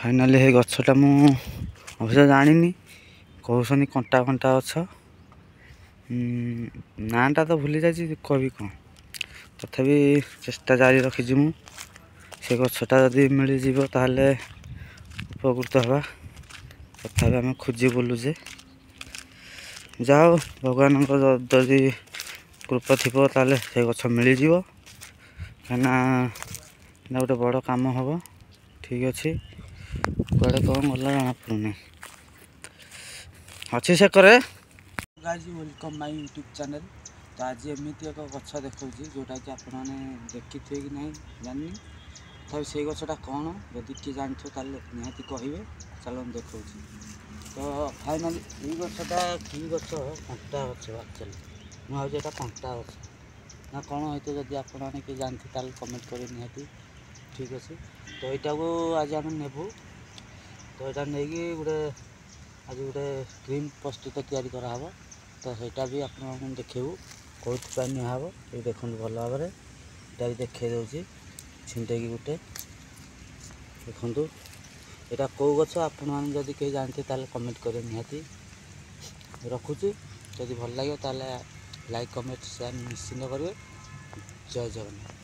Finally हे गछटा मु अवश्य जानी कहते कंटा कंटा गछ नाटा तो भूली जाइए कवि कौन तथापि चेष्टा जारी रखी मु से गछटा जदि मिलଯିव ताहले उपकृत हवा तथापि आम खोजी बुलुचे जाओ भगवान जदि कृपा थी ताले से गछ मिलଯିव कहीं गोटे बड़ काम हम ठीक अच्छे कड़े कौन गला जाना पड़ूनी अच्छी से करे guys welcome my YouTube channel. तो आज एमती एक गछ देखा जोटा कि आप देखी थे कि नहीं जानी तथा से गछटा कौन जदि किए जान निहाती कहे चलो देखा। तो फाइनाली ये गछटा कि गछ कंटा गछ एक्चुअली मुझे यहाँ कंटा गछ ना कौन होते जदि आपने किए जानते कमेंट करें निहाती ठीक अच्छे। तो यहाँ को आज आम नेबू तो यहाँ नहीं गोटे आज गोटे क्रीम प्रस्तुत तैयारी कराव तो सहीटा भी आप देखू कौन निहब ये देखो भल भाव में यहाँ भी देखे दूसरी छिंटे गोटे देखु यहाँ कौ गछ आपड़ी कहीं जानते कमेंट करें निहाती रखुची जदि भल लगे लाइक कमेंट शेयर निश्चिंत करेंगे। जय जगन्नाथ।